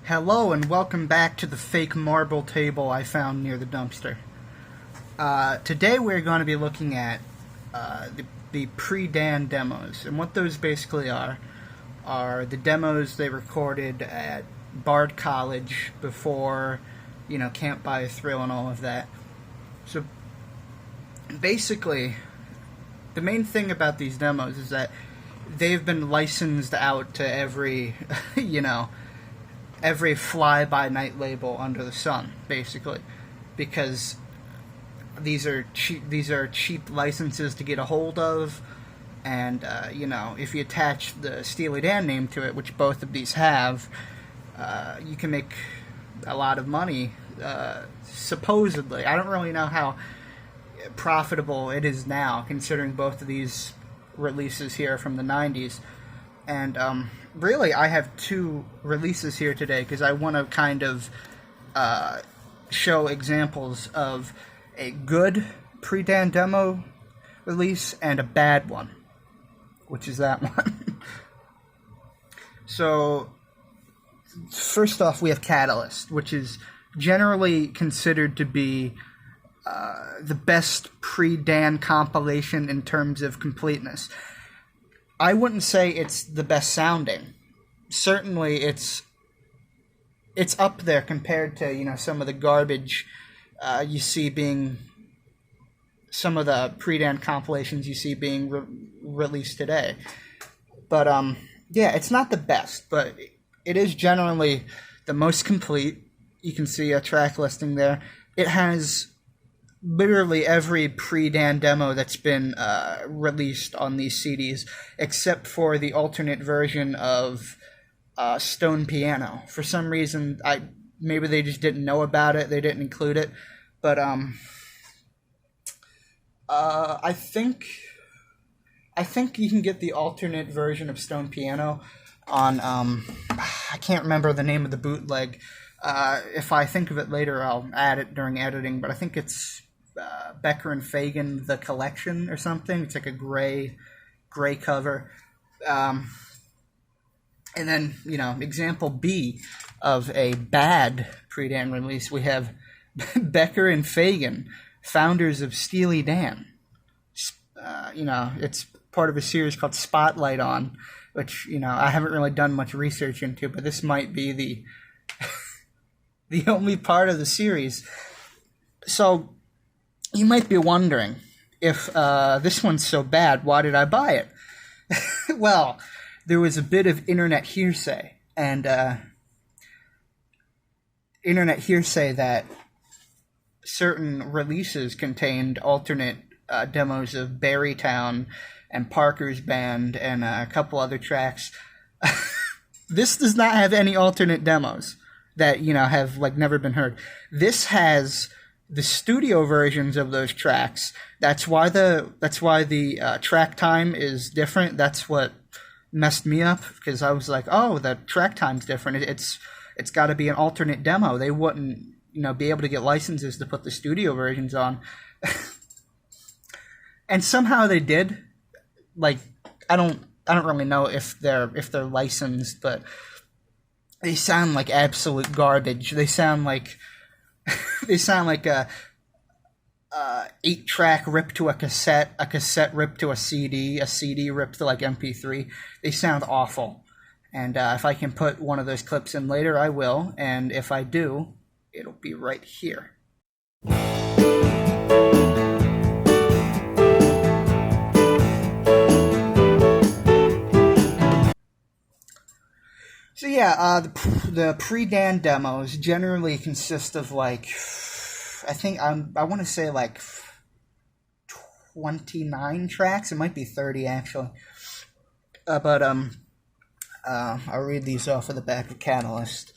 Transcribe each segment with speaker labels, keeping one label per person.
Speaker 1: Hello and welcome back to the fake marble table I found near the dumpster. Today we're going to be looking at the pre-Dan demos, and what those basically are the demos they recorded at Bard College before, Can't Buy a Thrill and all of that. So basically, the main thing about these demos is that they've been licensed out to every, every fly-by-night label under the sun, basically, because these are cheap licenses to get a hold of, and if you attach the Steely Dan name to it, which both of these have, you can make a lot of money. Supposedly, I don't really know how profitable it is now, considering both of these releases here from the 90s. And really, I have two releases here today because I want to kind of show examples of a good pre-Dan demo release and a bad one, which is that one. So, first off, we have Catalyst, which is generally considered to be the best pre-Dan compilation in terms of completeness. I wouldn't say it's the best sounding. Certainly, it's up there compared to some of the garbage you see being, some of the pre-Dan compilations you see being released today. But yeah, it's not the best, but it is generally the most complete. You can see a track listing there. It has literally every pre-Dan demo that's been released on these CDs, except for the alternate version of Stone Piano. For some reason, maybe they just didn't know about it, they didn't include it, but I think you can get the alternate version of Stone Piano on, I can't remember the name of the bootleg. If I think of it later, I'll add it during editing, but I think it's Becker and Fagan, The Collection or something. It's like a gray cover. And then, example B of a bad pre-Dan release, we have Becker and Fagan, founders of Steely Dan. It's part of a series called Spotlight On, which, I haven't really done much research into, but this might be the the only part of the series. So, you might be wondering, if this one's so bad, why did I buy it? Well, there was a bit of internet hearsay, and that certain releases contained alternate demos of Barrytown and Parker's Band and a couple other tracks. This does not have any alternate demos that have never been heard. This has the studio versions of those tracks. That's why the track time is different. That's what messed me up, because I was like, oh, the track time's different. It's got to be an alternate demo. They wouldn't be able to get licenses to put the studio versions on. And somehow they did. I don't really know if they're licensed, but they sound like absolute garbage. They sound like a 8-track ripped to a cassette ripped to a CD ripped to MP3. They sound awful. And if I can put one of those clips in later, I will. And if I do, it'll be right here. So yeah, the pre-Dan demos generally consist of I want to say 29 tracks. It might be 30 actually. But I'll read these off of the back of Catalyst.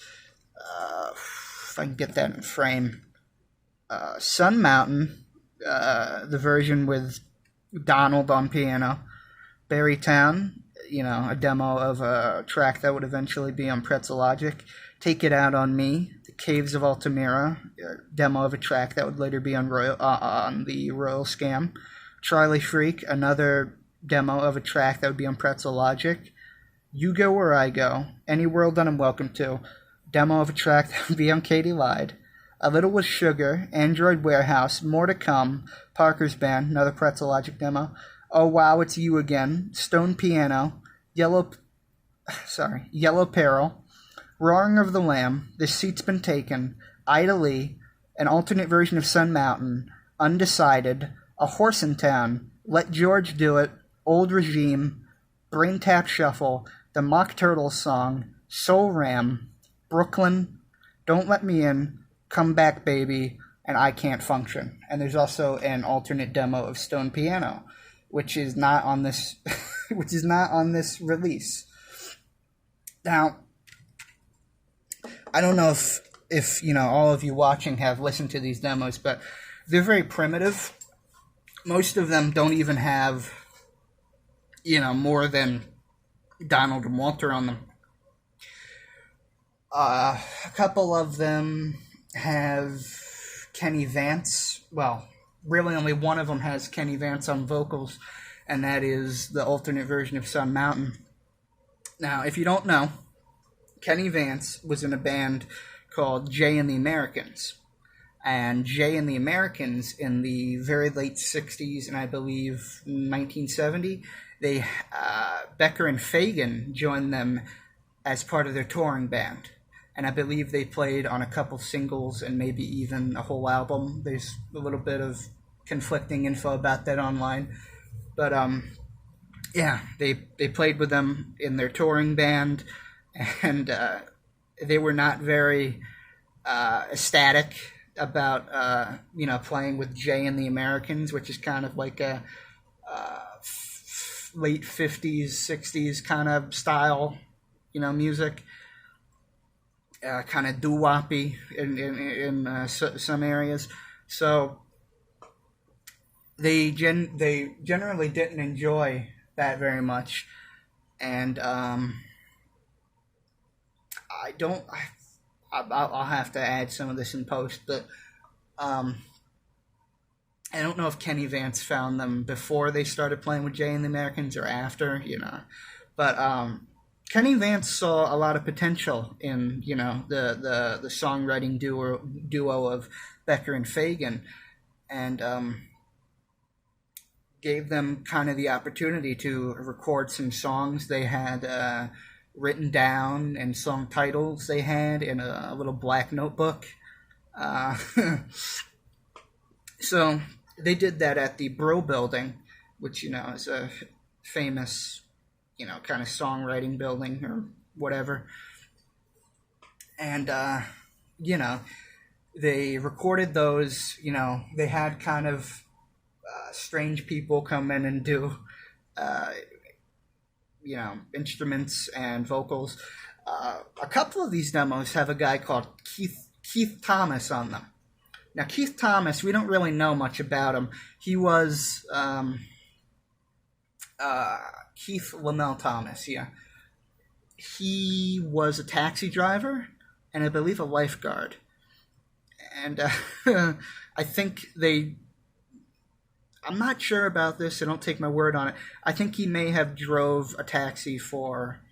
Speaker 1: If I can get that in frame. Sun Mountain, the version with Donald on piano. Barrytown, a demo of a track that would eventually be on Pretzel Logic. Take It Out on Me, The Caves of Altamira, a demo of a track that would later be on the Royal Scam. Charlie Freak, another demo of a track that would be on Pretzel Logic. You Go Where I Go, Any World That I'm Welcome To, demo of a track that would be on Katie Lied. A Little with Sugar, Android Warehouse, More to Come, Parker's Band, another Pretzel Logic demo. Oh Wow, It's You Again, Stone Piano, Yellow Peril, Roaring of the Lamb, This Seat's Been Taken, Ida Lee, an alternate version of Sun Mountain, Undecided, A Horse in Town, Let George Do It, Old Regime, Brain Tap Shuffle, The Mock Turtles Song, Soul Ram, Brooklyn, Don't Let Me In, Come Back Baby, and I Can't Function. And there's also an alternate demo of Stone Piano, which is not on this release. Now, I don't know if all of you watching have listened to these demos, but they're very primitive. Most of them don't even have more than Donald and Walter on them. A couple of them have Kenny Vance. Well, really only one of them has Kenny Vance on vocals, and that is the alternate version of Sun Mountain. Now, if you don't know, Kenny Vance was in a band called Jay and the Americans. And Jay and the Americans in the very late 60s and I believe 1970, Becker and Fagan joined them as part of their touring band. And I believe they played on a couple singles and maybe even a whole album. There's a little bit of conflicting info about that online. But they played with them in their touring band, and they were not very ecstatic about playing with Jay and the Americans, which is kind of like a late 50s, 60s kind of style, music. Kind of doo-woppy in some areas. So they generally didn't enjoy that very much. And I'll have to add some of this in post, but I don't know if Kenny Vance found them before they started playing with Jay and the Americans or after, but Kenny Vance saw a lot of potential in the songwriting duo of Becker and Fagan, and gave them kind of the opportunity to record some songs they had written down and song titles they had in a little black notebook. So they did that at the Brill Building, which is a famous kind of songwriting building or whatever. And, they recorded those, they had kind of strange people come in and do, instruments and vocals. A couple of these demos have a guy called Keith Thomas on them. Now, Keith Thomas, we don't really know much about him. He was, Keith Lamel Thomas, yeah. He was a taxi driver and I believe a lifeguard. And I think I'm not sure about this, so don't take my word on it. I think he may have drove a taxi for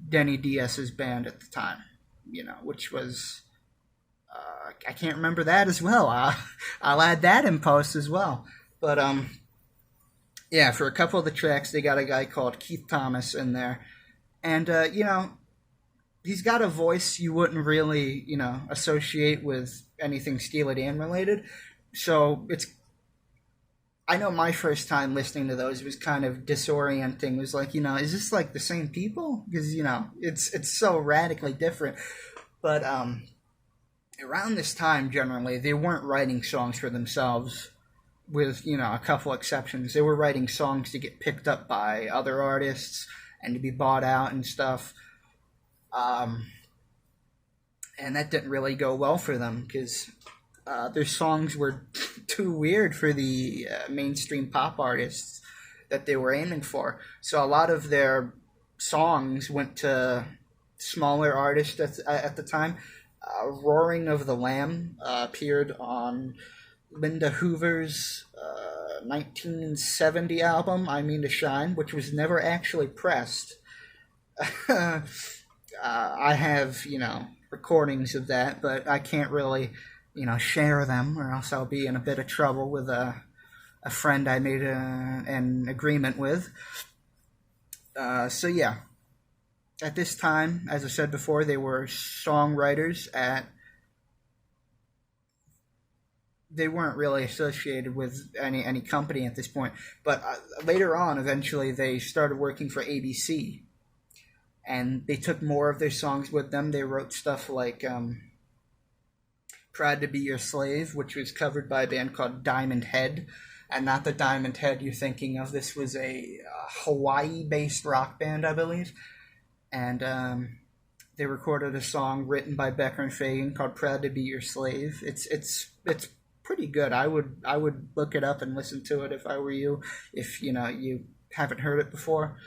Speaker 1: Denny Diaz's band at the time, which was, I can't remember that as well. I'll add that in post as well. But, yeah, for a couple of the tracks, they got a guy called Keith Thomas in there. And, he's got a voice you wouldn't really, associate with anything Steely Dan related. So I know my first time listening to those was kind of disorienting. It was like, is this like the same people? Because, it's so radically different. But around this time, generally, they weren't writing songs for themselves. With, a couple exceptions. They were writing songs to get picked up by other artists and to be bought out and stuff. And that didn't really go well for them because their songs were too weird for the mainstream pop artists that they were aiming for. So a lot of their songs went to smaller artists at the time. Roaring of the Lamb appeared on Linda Hoover's 1970 album, I Mean to Shine, which was never actually pressed. I have, recordings of that, but I can't really, share them, or else I'll be in a bit of trouble with a friend I made an agreement with. So yeah, at this time, as I said before, they were songwriters at. They weren't really associated with any company at this point, but later on, eventually, they started working for ABC, and they took more of their songs with them. They wrote stuff like "Proud to Be Your Slave," which was covered by a band called Diamond Head, and not the Diamond Head you're thinking of. This was a Hawaii-based rock band, I believe, and they recorded a song written by Becker and Fagan called "Proud to Be Your Slave." It's pretty good. I would look it up and listen to it if I were you. If you haven't heard it before.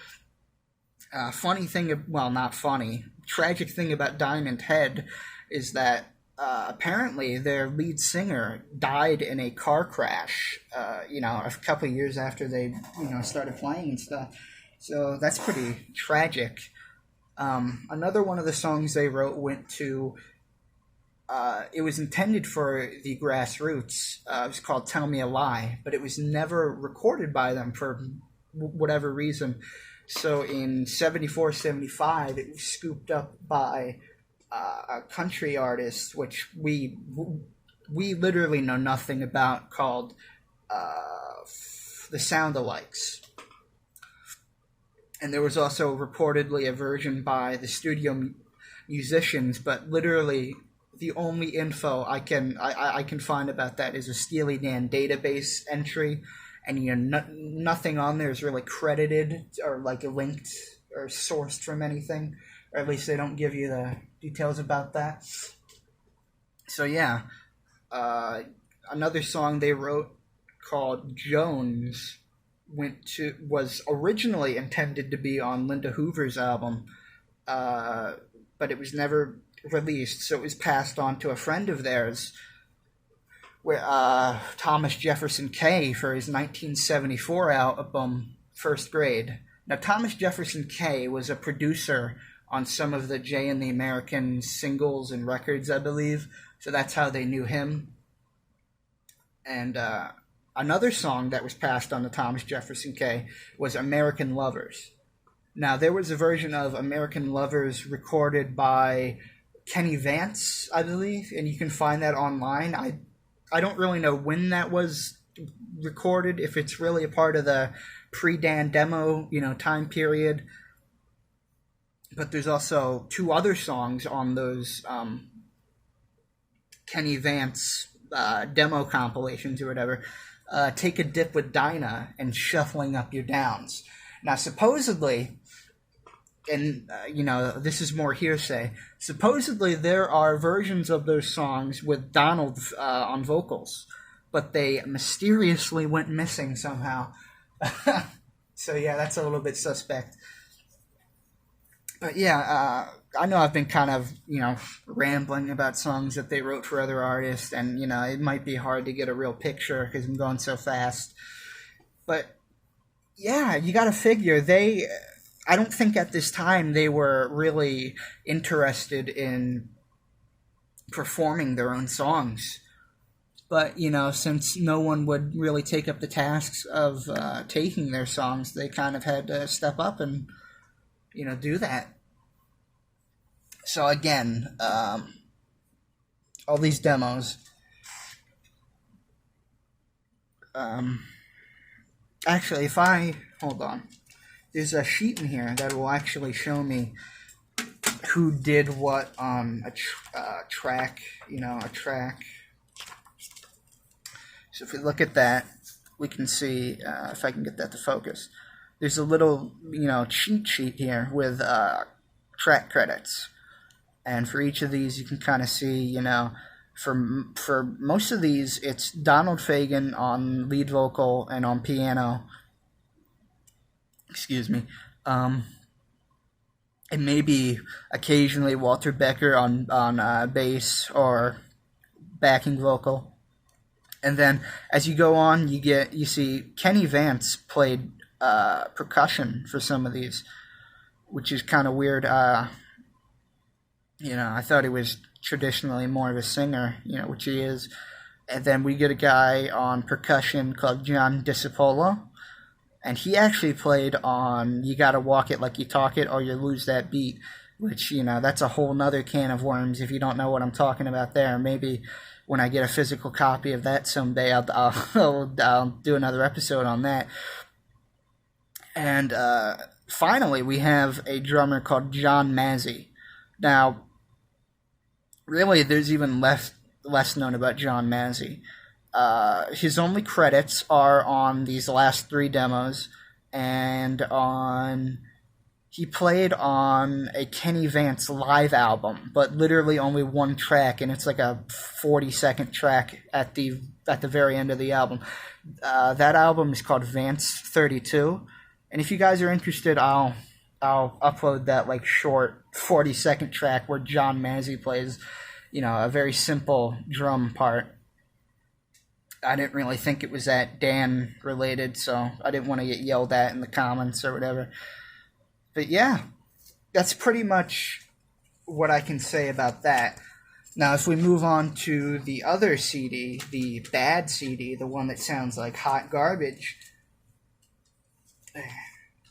Speaker 1: Funny thing, well, not funny. Tragic thing about Diamond Head is that apparently their lead singer died in a car crash. A couple of years after they started playing and stuff. So that's pretty tragic. Another one of the songs they wrote went to. It was intended for the Grassroots. It was called "Tell Me a Lie," but it was never recorded by them for whatever reason. So in 74, 75, it was scooped up by a country artist, which we literally know nothing about, called the Soundalikes. And there was also reportedly a version by the studio musicians, but literally the only info I can find about that is a Steely Dan database entry, and nothing on there is really credited or like linked or sourced from anything, or at least they don't give you the details about that. So yeah, another song they wrote called "Jones" was originally intended to be on Linda Hoover's album, but it was never released, so it was passed on to a friend of theirs, where Thomas Jefferson Kay, for his 1974 album First Grade. Now, Thomas Jefferson Kay was a producer on some of the Jay and the American singles and records, I believe, so that's how they knew him. And another song that was passed on to Thomas Jefferson Kay was "American Lovers." Now, there was a version of "American Lovers" recorded by Kenny Vance, I believe, and you can find that online. I don't really know when that was recorded, if it's really a part of the pre-Dan demo, time period. But there's also two other songs on those Kenny Vance demo compilations or whatever. "Take a Dip with Dinah" and "Shuffling Up Your Downs." Now, supposedly, and this is more hearsay, supposedly there are versions of those songs with Donald on vocals, but they mysteriously went missing somehow. So yeah, that's a little bit suspect. But yeah, I know I've been kind of rambling about songs that they wrote for other artists, and it might be hard to get a real picture because I'm going so fast. But yeah, you got to figure I don't think at this time they were really interested in performing their own songs. But, since no one would really take up the tasks of taking their songs, they kind of had to step up and, do that. So again, all these demos. Actually, hold on. There's a sheet in here that will actually show me who did what on a track, a track. So if we look at that, we can see, if I can get that to focus, there's a little, cheat sheet here with track credits. And for each of these, you can kind of see, for most of these, it's Donald Fagen on lead vocal and on piano. Excuse me. It may be occasionally Walter Becker on bass or backing vocal. And then as you go on, you see Kenny Vance played percussion for some of these, which is kind of weird. I thought he was traditionally more of a singer, which he is. And then we get a guy on percussion called John Discipolo, and he actually played on "You Gotta Walk It Like You Talk It" or "You Lose That Beat," which that's a whole nother can of worms. If you don't know what I'm talking about, there, maybe when I get a physical copy of that someday, I'll do another episode on that. And finally, we have a drummer called John Mazzi. Now, really, there's even less known about John Mazzi. His only credits are on these last three demos, and he played on a Kenny Vance live album, but literally only one track, and it's like a 40-second track at the very end of the album. That album is called Vance 32, and if you guys are interested, I'll upload that like short 40-second track where John Mazzi plays a very simple drum part. I didn't really think it was that Dan related, so I didn't want to get yelled at in the comments or whatever. But yeah, that's pretty much what I can say about that. Now, if we move on to the other CD, the bad CD, the one that sounds like hot garbage,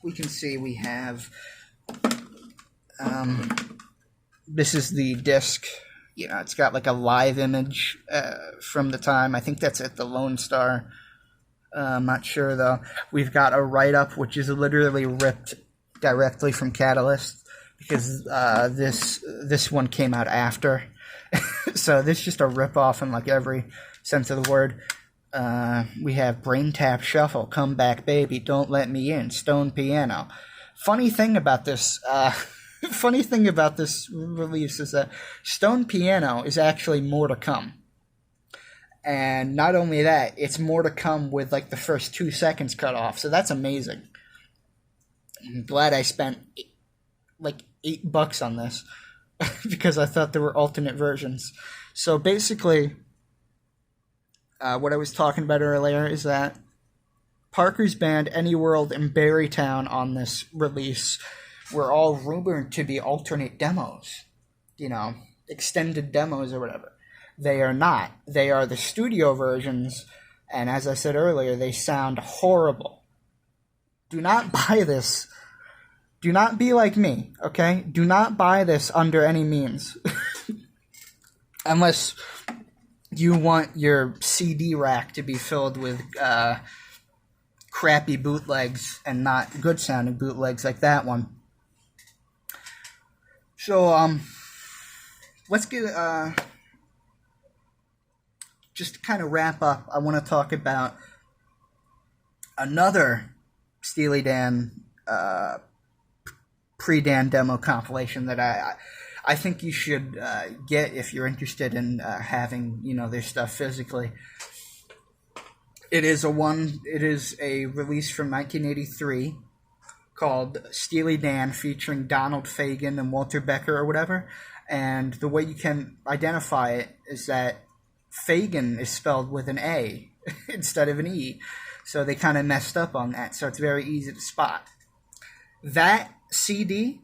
Speaker 1: we can see we have, this is the disc. It's got like a live image from the time. I think that's at the Lone Star. I'm not sure, though. We've got a write-up, which is literally ripped directly from Catalyst, because this one came out after. So this is just a rip-off in like every sense of the word. We have Brain Tap Shuffle, Come Back Baby, Don't Let Me In, Stone Piano. Funny thing about this release is that Stone Piano is actually more to come. And not only that, it's more to come with like the first 2 seconds cut off. So that's amazing. I'm glad I spent like $8 on this because I thought there were alternate versions. So basically, what I was talking about earlier is that Parker's band, Anyworld, and Barrytown on this release were all rumored to be alternate demos, extended demos or whatever. They are not. They are the studio versions, and as I said earlier, they sound horrible. Do not buy this. Do not be like me, okay? Do not buy this under any means. Unless you want your CD rack to be filled with crappy bootlegs and not good-sounding bootlegs like that one. So, let's get, just to kind of wrap up, I want to talk about another Steely Dan, pre-Dan demo compilation that I think you should get if you're interested in having, their stuff physically. It is a release from 1983. Called Steely Dan, featuring Donald Fagen and Walter Becker or whatever. And the way you can identify it is that Fagen is spelled with an A instead of an E. So they kind of messed up on that. So it's very easy to spot. That CD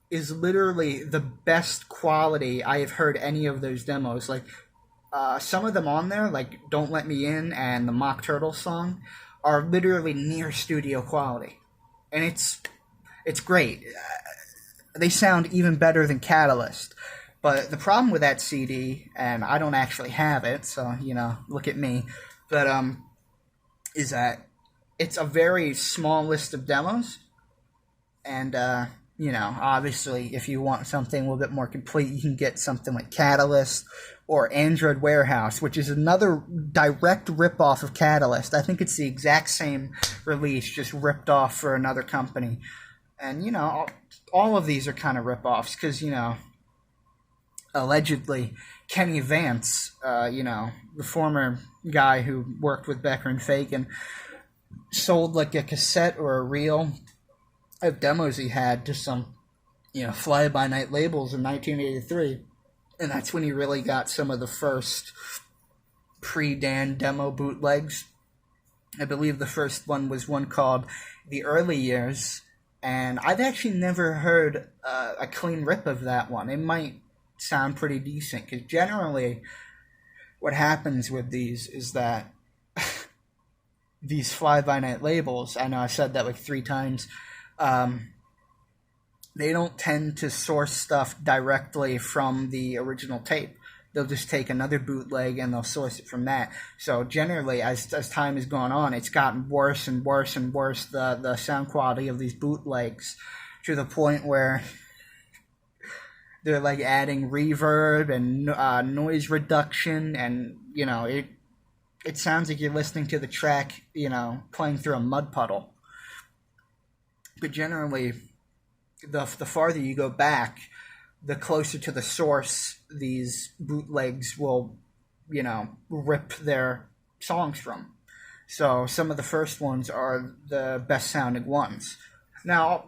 Speaker 1: is literally the best quality I have heard any of those demos. Like some of them on there, like Don't Let Me In and the Mock Turtle song, are literally near studio quality. And it's great. They sound even better than Catalyst. But the problem with that CD, and I don't actually have it, so, look at me, but is that it's a very small list of demos. And, obviously, if you want something a little bit more complete, you can get something like Catalyst or Android Warehouse, which is another direct rip-off of Catalyst. I think it's the exact same release, just ripped off for another company. And, all of these are kind of rip-offs because, allegedly, Kenny Vance, the former guy who worked with Becker and Fagen, sold like a cassette or a reel of demos he had to some, fly-by-night labels in 1983. And that's when he really got some of the first pre-Dan demo bootlegs. I believe the first one was one called The Early Years. And I've actually never heard a clean rip of that one. It might sound pretty decent. Because generally, what happens with these is that these fly-by-night labels, I know I said that like 3 times, they don't tend to source stuff directly from the original tape. They'll just take another bootleg and they'll source it from that. So generally, as time has gone on, it's gotten worse and worse and worse, the sound quality of these bootlegs, to the point where they're like adding reverb and noise reduction, and it sounds like you're listening to the track, playing through a mud puddle. But generally, the farther you go back, the closer to the source these bootlegs will, rip their songs from. So some of the first ones are the best sounding ones. Now,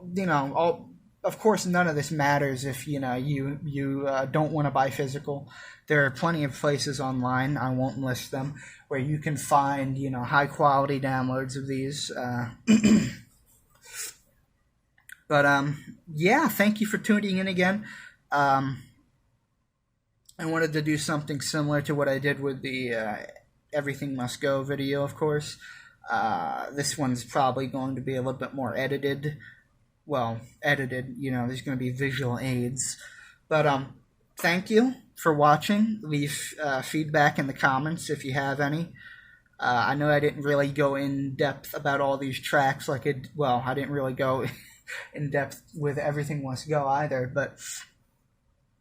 Speaker 1: of course, none of this matters if, you don't want to buy physical. There are plenty of places online, I won't list them, where you can find, high quality downloads of these. But, yeah, thank you for tuning in again. I wanted to do something similar to what I did with the Everything Must Go video, of course. This one's probably going to be a little bit more edited. Well, edited, there's going to be visual aids. But thank you for watching. Leave feedback in the comments if you have any. I know I didn't really go in depth about all these tracks I didn't really go in depth with Everything Must Go either, but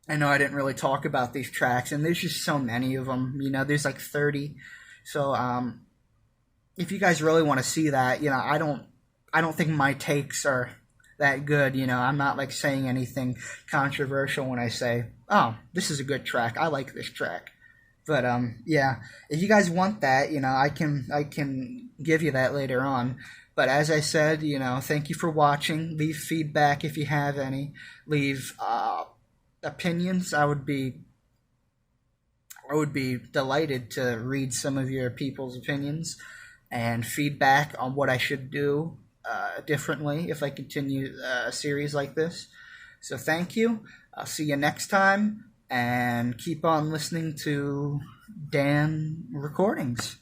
Speaker 1: I know I didn't really talk about these tracks, and there's just so many of them. There's like 30. So if you guys really want to see that, I don't think my takes are that good. I'm not like saying anything controversial when I say, oh, this is a good track, I like this track. But yeah, if you guys want that, I can give you that later on. But as I said, thank you for watching. Leave feedback if you have any. Leave opinions. I would be delighted to read some of your people's opinions and feedback on what I should do differently if I continue a series like this. So thank you. I'll see you next time, and keep on listening to Dan Recordings.